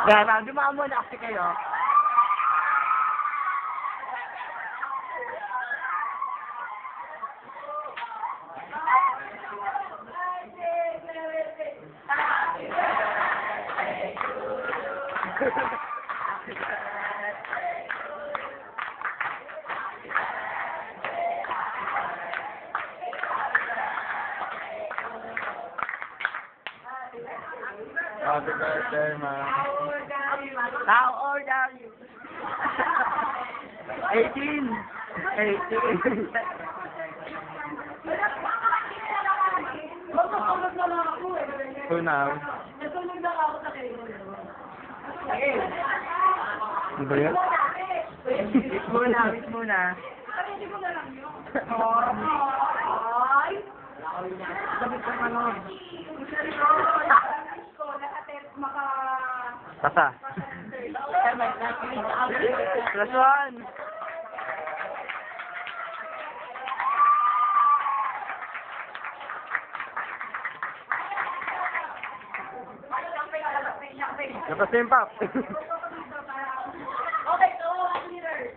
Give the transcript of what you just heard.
Kaya ma'am, dumaan muna kasi kayo. Happy birthday, ma'am. How old are you? 18. 18. Who now? Ano ba yan? Wait muna, wait muna. Sabi ko ano. Tata. Plus one. Napasimpak. Okay, so, leader.